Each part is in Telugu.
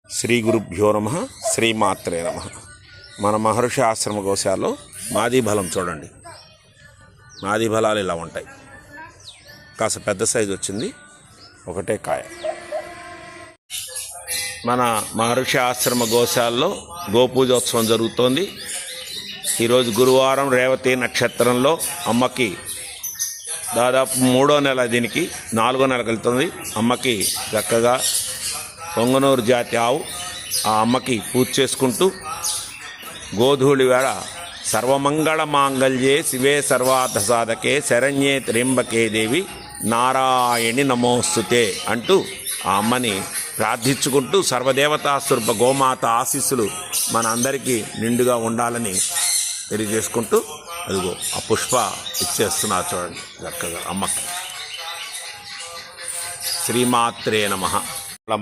శ్రీ గురుభ్యో నమః. శ్రీమాత్రే నమః. మన మహర్షి ఆశ్రమ గోశాలలో మాదీ బలం చూడండి. మాదీ బలాలు ఇలా ఉంటాయి. కాస్త పెద్ద సైజు వచ్చింది, ఒకటే కాయ. మన మహర్షి ఆశ్రమ గోశాలలో గోపూజోత్సవం జరుగుతోంది. ఈరోజు గురువారం రేవతి నక్షత్రంలో అమ్మకి దాదాపు 3వ నెల, దీనికి 4వ నెలకు వెళ్తుంది. అమ్మకి చక్కగా పొంగనూరు జాతి ఆవు ఆ అమ్మకి పూజ చేసుకుంటూ గోధూళి వేళ సర్వమంగళ మాంగళ్యే శివే సర్వార్థ సాధకే శరణ్యే త్ర్యంబకే దేవి నారాయణి నమోస్తుతే అంటూ ఆ అమ్మని ప్రార్థించుకుంటూ సర్వదేవతాస్వరూప గోమాత ఆశీస్సులు మన అందరికీ నిండుగా ఉండాలని తెలియజేసుకుంటూ అదిగో ఆ పుష్ప ఇచ్చేస్తున్నారు చూడండి చక్కగా అమ్మకి. శ్రీమాత్రే నమః.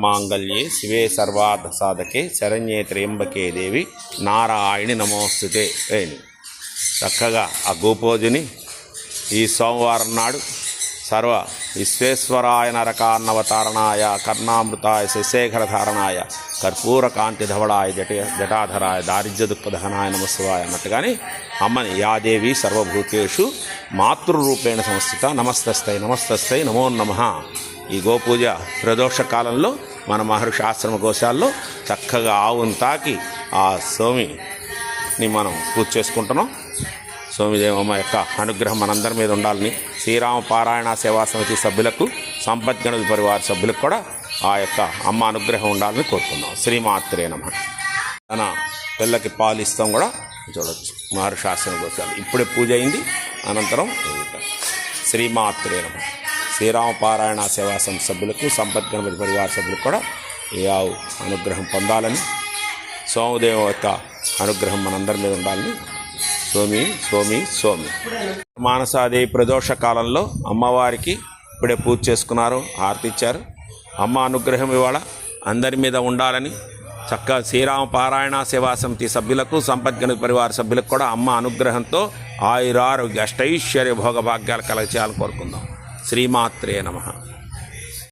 మాంగళ్యే శివే సర్వార్థ సాధకే శరణ్యే త్ర్యంబకే దేవి నారాయణి నమోస్తుతే అని చక్కగా ఆ గోపూజని ఈ సోమవారం నాడు సర్వ విశ్వేశ్వరాయ నరకాన్నవతారణాయ కర్ణామృతాయ శశేఖరధారణాయ కర్పూర కాంతి ధవళాయ జటాధరాయ దారిద్ర్య దుఃఖదహనాయ నమస్వాయ అన్నట్టుగానే అమ్మని యాదేవి సర్వభూతేషు మాతృరూపేణ సంస్థిత నమస్తస్థై నమస్తస్థై నమో నమః. ఈ గోపూజ ప్రదోష కాలంలో మన మహర్షి ఆశ్రమ గోశాలలో చక్కగా ఆవును తాకి ఆ స్వామిని మనం పూజ చేసుకుంటున్నాం. స్వామిదేవమ్మ యొక్క అనుగ్రహం మనందరి మీద ఉండాలని శ్రీరామ పారాయణ సేవా సమితి సభ్యులకు, సంపత్ గణపతి పరివార సభ్యులకు కూడా ఆ యొక్క అమ్మ అనుగ్రహం ఉండాలని కోరుతున్నాం. శ్రీమాత్రే నమః. తన పిల్లకి పాలు ఇస్తాం కూడా చూడవచ్చు మహర్షి ఆశ్రమ గోశాల. ఇప్పుడే పూజ అయింది, అనంతరం శ్రీమాత్రే నమః. శ్రీరామ పారాయణ సేవా సమితి సభ్యులకు, సంపత్ గణపతి పరివార సభ్యులకు కూడా ఈ ఆవు అనుగ్రహం పొందాలని, సోమదేవం యొక్క అనుగ్రహం మనందరి మీద ఉండాలని స్వామి స్వామి స్వామి. మానసాదేవి ప్రదోష కాలంలో అమ్మవారికి ఇప్పుడే పూజ చేసుకున్నారు, హారతి ఇచ్చారు. అమ్మ అనుగ్రహం ఇవాళ అందరి మీద ఉండాలని చక్కగా శ్రీరామ పారాయణ సేవా సమితి సభ్యులకు, సంపత్ గణపతి పరివార సభ్యులకు కూడా అమ్మ అనుగ్రహంతో ఆయురారోగ్య అష్టైశ్వర్య భోగభాగ్యాలు కలగచేయాలని కోరుకుందాం. శ్రీమాత్రే నమః.